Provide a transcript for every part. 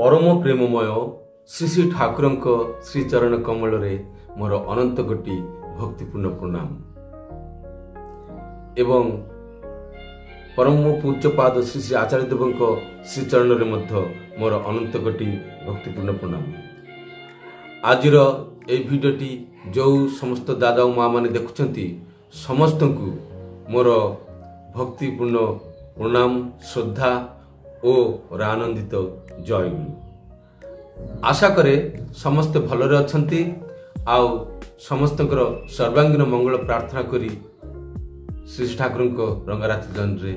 परम प्रेममय श्री श्री ठाकुर श्रीचरण कमल मोर अनंत कोटि भक्तिपूर्ण प्रणाम एवं परम पूज्यपाद श्री श्री आचार्य देव श्रीचरण मोर अनंत कोटि भक्तिपूर्ण प्रणाम। आज भिडियोटी जो समस्त दादा और माँ मैंने देखुंट समस्त को मोर भक्तिपूर्ण प्रणाम श्रद्धा और आनंदित जय गुरु। आशा करे समस्त भलरे अछंती आउ समस्तकर सर्वांगीन मंगल प्रार्थना करी श्री ठाकुर रंगराति जन्रे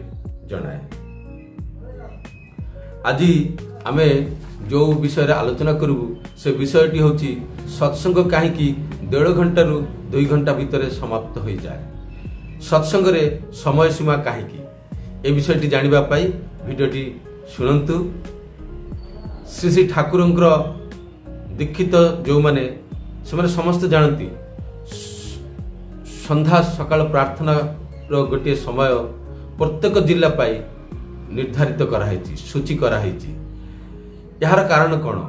जनाए। आज आमे जो विषय आलोचना करूँ से विषयटी होची सत्संग कहीं 1.5 घंटा रु 2 घंटा भितर समाप्त हो जाए। सत्संग रे समय सीमा कहीं ए विषयटी जानिबा पाई भिडियोटी शुणु। श्री श्री ठाकुर दीक्षित जो माने से समस्त जानती संध्या सकाळ प्रार्थना गोटे समय प्रत्येक जिला पाई निर्धारित कराई सूची कराई। यार कारण कौन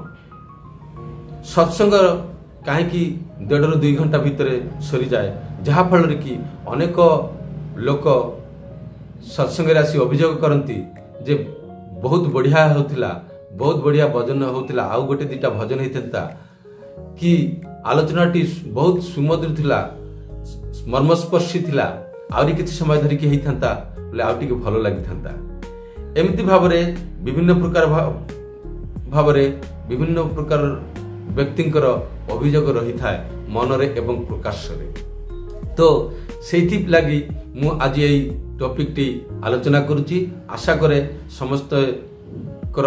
सत्संग कहीं 1.5 ରୁ 2 घंटा भितर सरी जाए जहाँ फल कि अनेक लोक सत्संग आसी अभियोग करती जे बहुत बढ़िया होतिला, बहुत बढ़िया भजन होतिला, आउ गोटे 2टा भजन होता कि आलोचनाटी बहुत सुमधुर थिला, मर्मस्पर्शी थिला, आउरी किछि समय धरिकी होता बोले आउ टिके भल लगी था। एमती भावरे विभिन्न प्रकार भावरे विभिन्न प्रकार व्यक्तिंकर अभियोग रही थाए मनरे एवं प्रकाश रे। तो सेठी लगी मु आज यही टॉपिक टी आलोचना करुची। आशा करे समस्त कर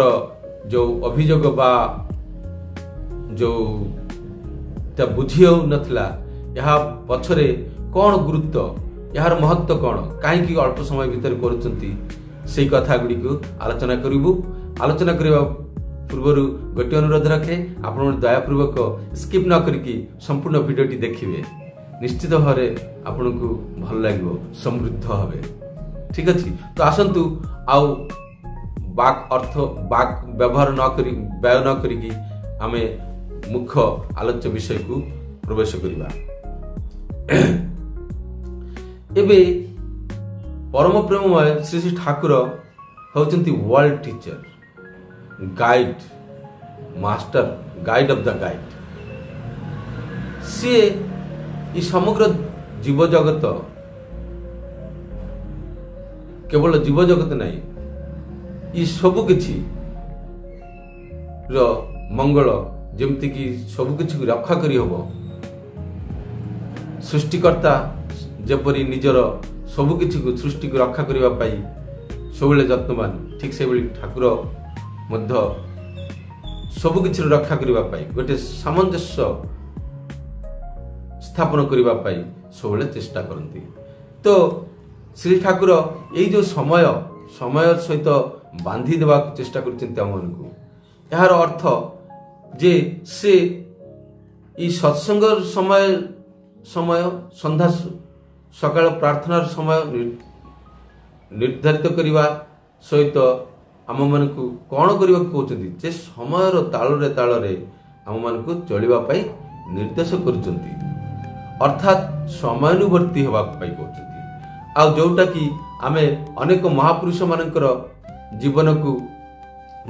जो अभियोग बा जो ता बुझी हो नथला यहाँ पछरे कौन गुरुत्व यार महत्व कौन कहीं अल्प समय भितर करुचंती से कथा गुड़ी को आलोचना करूँ। आलोचना करने पूर्व गोटे अनुरोध रखे आपण दयापूर्वक स्किप न करिकी संपूर्ण भिडियोटी देखिए, निश्चित भाव आपन को भल लगे समृद्ध हवे। ठीक अच्छे तो आसतु आउ बाक अर्थ बाक व्यवहार न करी व्यय न करिकी आमे मुख्य आलोच्य विषय को प्रवेश करिबा। एबे परम प्रेममय श्री श्री ठाकुर होचंती world teacher, guide, master, guide of the guide. सी ई समग्र जीव जगत केवल जीव जगत नहीं ई सबु किछि रो मंगल जेमति कि सबु किछि रक्षा करी हबो। सृष्टिकर्ता जेपरि निजर सबु किछि को सृष्टि को रक्षा करिवा पाई सबले यत्नवान, ठीक से बेली ठाकुर मध्य सबु किछि रक्षा करिवा पाई गोटे सामंजस्य स्थापन करिवा पाई सबले चेष्टा करती। तो श्री ठाकुर यही जो समय सहित बांधी देवा चेष्टा कर यार अर्थ जे से ई सत्संग समय संध्या सकाळ प्रार्थनार समय निर्धारित करने सहित आम मान को कौन करने कहते जे समय ताल ताल आम मान को चलवाई निर्देश कर अर्थात समानुवर्ती होगापाई कहते। आ जोटा कि आमे अनेक महापुरुष मानकर जीवन को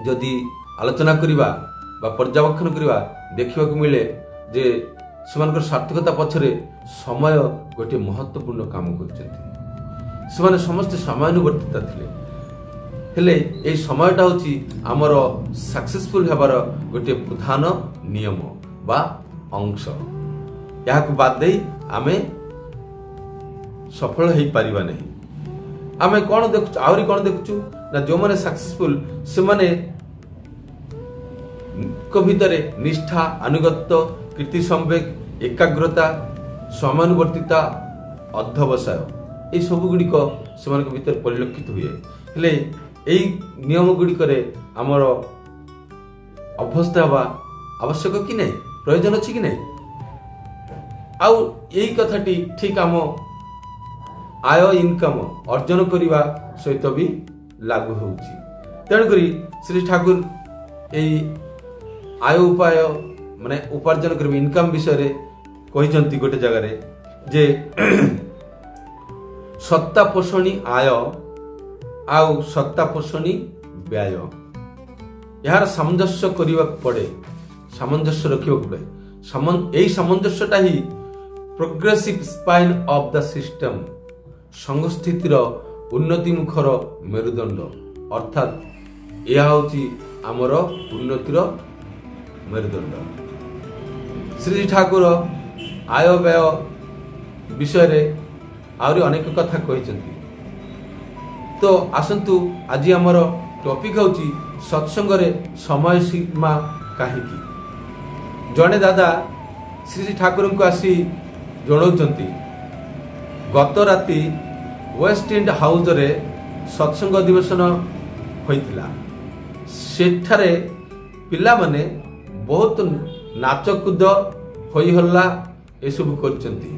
जदि आलोचना करिबा बा पर्यवेक्षण करिबा देखिबा को मिले जे सेमानकर सार्थकता पछरे समय गोटे महत्वपूर्ण काम करछन्ती। सेमाने समस्त समानुवर्तिता थिले हेले ए समयटा होची हमर सक्सेसफुल हेबार गोटे प्रधान नियम बा अंश। यहाँ को बाद दे आमे सफल हो पारिबा नहीं। आमे कौन देखु आउरी कौन देखु ना जो माने सक्सेसफुल से माने को भितरे निष्ठा, अनुगत्य, कीर्ति संवेग, एकाग्रता, समानुवर्तिता, अध्यवसाय ए सब गुड़ी से माने भीतर परिलक्षित हुए। हेले एई नियम गुड़ी करे हमर अभ्यस्त हवा आवश्यक कि नहीं, प्रयोजन अछि कि नहीं। आउ यही कथाटी ठीक आम आय इनकम अर्जन करने सहित भी लागू होउची। तेणुक श्री ठाकुर यही आय उपाय माने उपार्जन कर इनकम विषय कहते गोटे जगार जे सत्ता पोषणी आय आउ सत्ता पोषणी व्यय यार सामंजस्य करने पड़े सामंजस्य रखा पड़े यही सामंजस्यटा ही progressive spine of the system संघ स्थितिर उन्नति मुखर मेरुदंड अर्थात यह हूँ आमर उन्नतिर मेरुदंड। श्री ठाकुर आय व्यय विषय आहरी अनेक कथा कहते तो आसतु आज आमर टॉपिक होची सत्संग रे समय सीमा कहीं जड़े दादा श्री ठाकुर को आसी जनाउछंती गत राति वेस्ट इंड हाउस रे सत्संग अधिवेशन होइतिला सेठारे पिला माने बहुत नाचकुद होई हल्ला ए सब करचंती।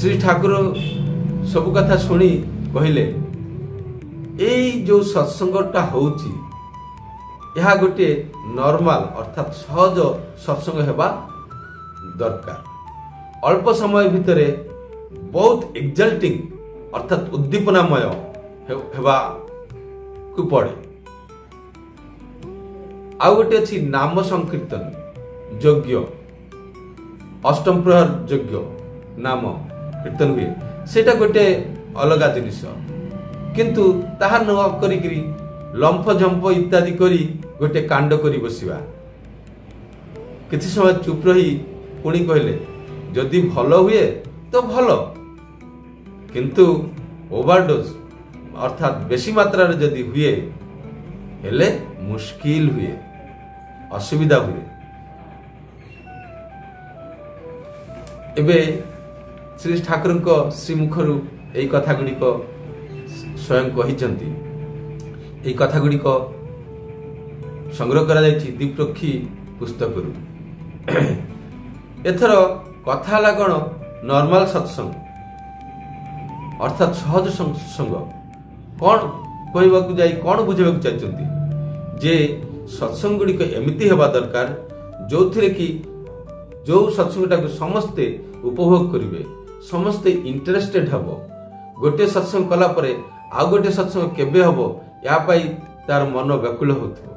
श्री ठाकुर सब कथा सुनी कहले एई जो सत्संगटा होउची यह गोटे नॉर्मल अर्थात सहज सत्संग हेबा दरकार अल्प समय भितरे बहुत एक्साल्टिंग अर्थात उद्दीपनामय हेबा को पड़े। आउ गोटे अच्छी नाम संकीर्तन यज्ञ अष्टम प्रहर यज्ञ नाम कीर्तन हुए सेटा गोटे अलग जिनिस किंतु ताहा न करी लंफ झंप इत्यादि करी गोटे कांड करी बसिबा किछि समय चुप रही पुणी कहले जदि भल हुए तो भल किंतु ओवरडोज अर्थात बेसी मात्रा रे जदि हुए हेले मुश्किल हुए असुविधा हुए। एबे श्री ठाकुर श्रीमुखरु एई कथा गुड़िक स्वयं कहिचंती एई कथा गुड़िक संग्रह करा जायछि दीपरक्षी पुस्तक एथर कथा हला कौन नॉर्मल सत्संग अर्थात सहज सत्संग कौन कहवाकू जाई कौन बुझेबाकू चाहते जे सत्संग गुड़िक एमती हेबा दरकार जो थिरे कि जो सत्संगटा को समस्ते उपभोग करिवे समस्ते इंटरेस्टेड हबो गोटे सत्संग कला परे आ गोटे सत्संग केबे हबो या पाई तार मन व्याकुल होथबो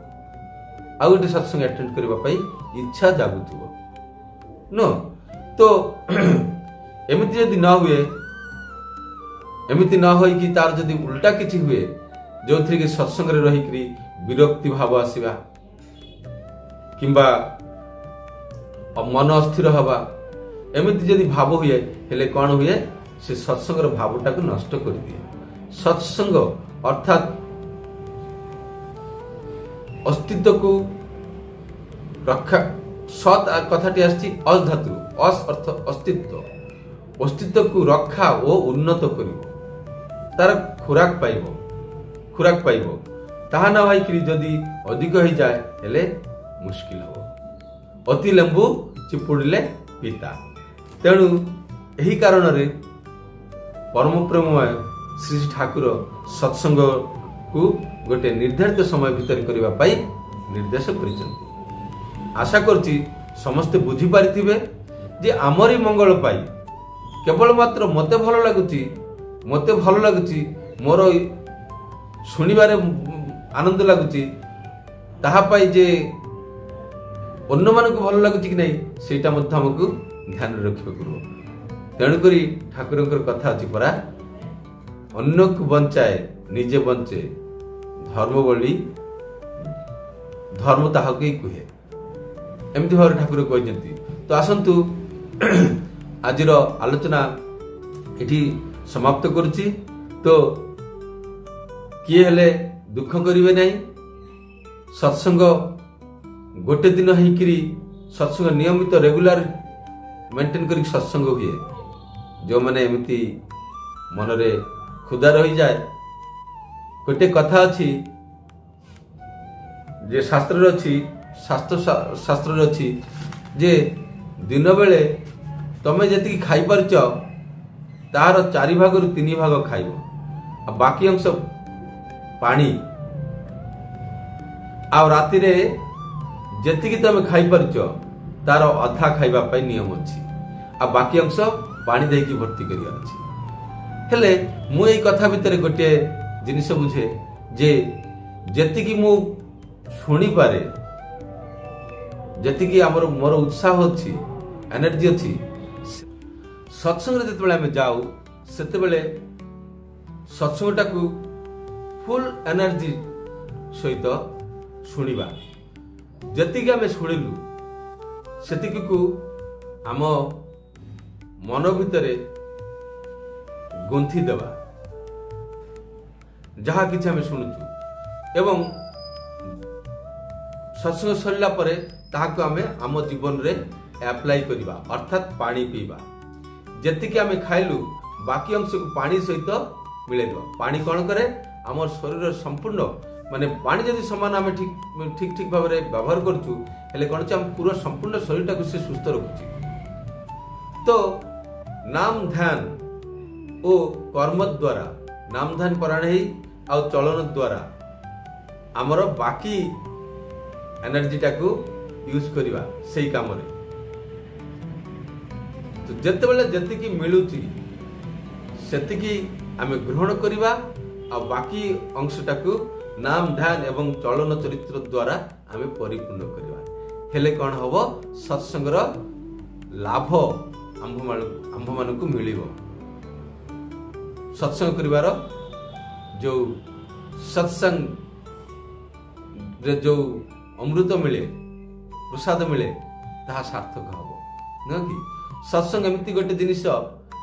आ गोटे सत्संग अटेंड करबा पाई इच्छा जागुथबो नो तो एमती यदि न हुए एमती न होई कि तार जदि उल्टा किछि हुए जो थी कि सत्संग रे रही करी विरक्ति भाव आसीबा किंबा मन अस्थिर हवा एमती जदि भाव हुए हेले कौन हुए से सत्संग भावटा को नष्ट कर दिए। सत्संग अर्थात अस्तित्व को रक्षा सत कथाटी आछि अस धातु अस अर्थ अस्तित्व अस्तित्व को रक्षा ओ उन्नत करिवो तार खुराक पाइबो ताहा न होई कि जदि अधिक हो जाए हेले मुश्किल हो अति लेंबू चिपुड़िले पिता तेणु यही कारण रे परम प्रेममय श्री ठाकुर सत्संग को गोटे निर्धारित समय भीतर करबा पाई निर्देश करिसंती। आशा करछि समस्ते बुझी पारिथिबे जे आमरी मंगल पाई केवल मात्र मते भल लागुची मोर शुणिबारे आनंद लगुच ताहा पाई जे अन्य मानक भल लगुच कि नहीं सेटा मध्य हमको ध्यान रखा पड़ो। तेणुक ठाकुर कथा अच्छी परा अन्य को बंचाए निजे बंचे धर्म बोली धर्म ताहा ही कहे एमती भाव ठाकुर कहते। तो आसतु आज आलोचना एठी समाप्त करुच्ची। तो किए हेले दुख करिवे नहीं सत्संग गोटे दिन होइकरी सत्संग नियमित रेगुलर मेंटेन करी सत्संग हुए जो माने एमती मनरे खुदा रही जाए। गोटे कथा अच्छी जे शास्त्र अच्छी शास्त्र अच्छी जे दिन बेले तमे जति खाई पारच तार 4 भाग रु 3 भाग खाइब बाकी अंश पानी आ राति रे ଯେତିକି ତମେ ଖାଇପାରୁଛ ତାର ଅଧା ଖାଇବା ପାଇଁ ନିୟମ ଅଛି, ଆଉ ବାକି ଅଂଶ ପାଣି ଦେଇକି ଭର୍ତ୍ତି କରିବାର ଅଛି। ହେଲେ ମୁଁ ଏଇ କଥା ଭିତରେ ଗୋଟିଏ ଜିନିଷ ବୁଝେ ଯେ ଯେତିକି ମୁଁ ଶୁଣିପାରେ, ଯେତିକି ମୋର ଉତ୍ସାହ ଅଛି, ଏନର୍ଜି ଅଛି, ସତ୍ସଙ୍ଗରେ ଯେତେବେଳେ ଆମେ ଯାଉ ସେତେବେଳେ ସତ୍ସଙ୍ଗଟାକୁ ଫୁଲ ଏନର୍ଜି ସହିତ ଶୁଣିବା। ଯେତିକି ଆମେ ଶୁଣିଲୁ ସେତିକିକୁ ଆମ ମନ ଭିତରେ ଗୁନ୍ଥି ଦେବା, ଯାହା କିଛି ଆମେ ଶୁଣୁଛୁ, ଏବଂ ସତ୍ସଙ୍ଗ ସରିଲା ପରେ ତାହାକୁ ଆମେ ଆମ ଜୀବନରେ ଆପ୍ଲାଏ କରିବା, ଅର୍ଥାତ୍ ପାଣି ପିଇବା। ଯେତିକି ଆମେ ଖାଇଲୁ ବାକି ଅଂଶକୁ ପାଣି ସହିତ ମିଳେଇଦେବା। ପାଣି କ'ଣ କରେ? ଆମର ଶରୀର ସମ୍ପୂର୍ଣ୍ଣ, ମାନେ ପାଣି ଯଦି ସମାନ ଆମେ ଠିକ ଭାବରେ ବ୍ୟବହାର କରୁଛୁ, ହେଲେ କ'ଣ ଆମ ପୁରା ସମ୍ପୂର୍ଣ୍ଣ ଶରୀରଟାକୁ ସେ ସୁସ୍ଥ ରଖୁଛି। ତ ନାମ ଧ୍ୟାନ ଓ କର୍ମ ଦ୍ୱାରା, ନାମ ଧ୍ୟାନ ପରାୟଣ ଆଉ ଚଳନ ଦ୍ୱାରା ଆମର ବାକି ଏନର୍ଜିଟାକୁ ୟୁଜ କରିବା ସେଇ କାମରେ। ତ ଯେତେବେଳେ ଯେତିକି ମିଳୁଛି ସେତିକି ଆମେ ଗ୍ରହଣ କରିବା, ଆଉ ବାକି ଅଂଶଟାକୁ ନାମ ଧ୍ୟାନ ଏବଂ ଚଳନ ଚରିତ୍ର ଦ୍ୱାରା ଆମେ ପରିପୂର୍ଣ୍ଣ କରିବା। ହେଲେ କ'ଣ ହବ? ସତ୍ସଙ୍ଗର ଲାଭ ଆମ୍ଭମାନଙ୍କୁ ମିଳିବ। ସତ୍ସଙ୍ଗ କରିବାର ଯୋଉ ସତ୍ସଙ୍ଗରେ ଯୋଉ ଅମୃତ ମିଳେ, ପ୍ରସାଦ ମିଳେ, ତାହା ସାର୍ଥକ ହବ, ନୁହଁ କି? ସତ୍ସଙ୍ଗ ଏମିତି ଗୋଟେ ଜିନିଷ,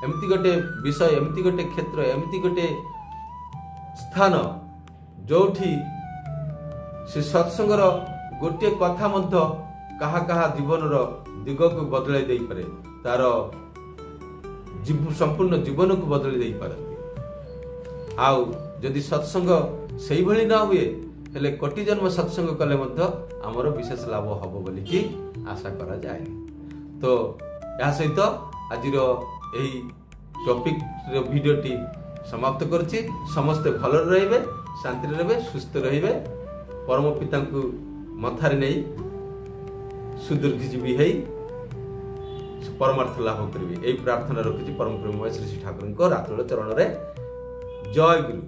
ଏମିତି ଗୋଟେ ବିଷୟ, ଏମିତି ଗୋଟେ କ୍ଷେତ୍ର, ଏମିତି ଗୋଟେ ସ୍ଥାନ ଯୋଉଠି ସେ ସତ୍ସଙ୍ଗର ଗୋଟିଏ କଥା ମଧ୍ୟ କାହା ଜୀବନର ଦିଗକୁ ବଦଳାଇ ଦେଇପାରେ, ତାର ସମ୍ପୂର୍ଣ୍ଣ ଜୀବନକୁ ବଦଳାଇ ଦେଇପାରନ୍ତି। ଆଉ ଯଦି ସତ୍ସଙ୍ଗ ସେଇଭଳି ନ ହୁଏ, ହେଲେ କୋଟି ଜନ୍ମ ସତ୍ସଙ୍ଗ କଲେ ମଧ୍ୟ ଆମର ବିଶେଷ ଲାଭ ହବ ବୋଲିକି ଆଶା କରାଯାଏ। ତ ଏହା ସହିତ ଆଜିର ଏହି ଟପିକର ଭିଡ଼ିଓଟି ସମାପ୍ତ କରୁଛି। ସମସ୍ତେ ଭଲରେ ରହିବେ, ଶାନ୍ତିରେ ରହିବେ, ସୁସ୍ଥ ରହିବେ, ପରମ ପିତାଙ୍କୁ ମଥାରେ ନେଇ ସୁଦୀର୍ଘଜୀବୀ ହେଇ ପରମାର୍ଥ ଲାଭ କରିବେ, ଏହି ପ୍ରାର୍ଥନା ରଖୁଛି ପରମ ପ୍ରେମମୟ ଶ୍ରୀ ଶ୍ରୀ ଠାକୁରଙ୍କ ରାତୁଳ ଚରଣରେ। ଜୟ ଗୁରୁ।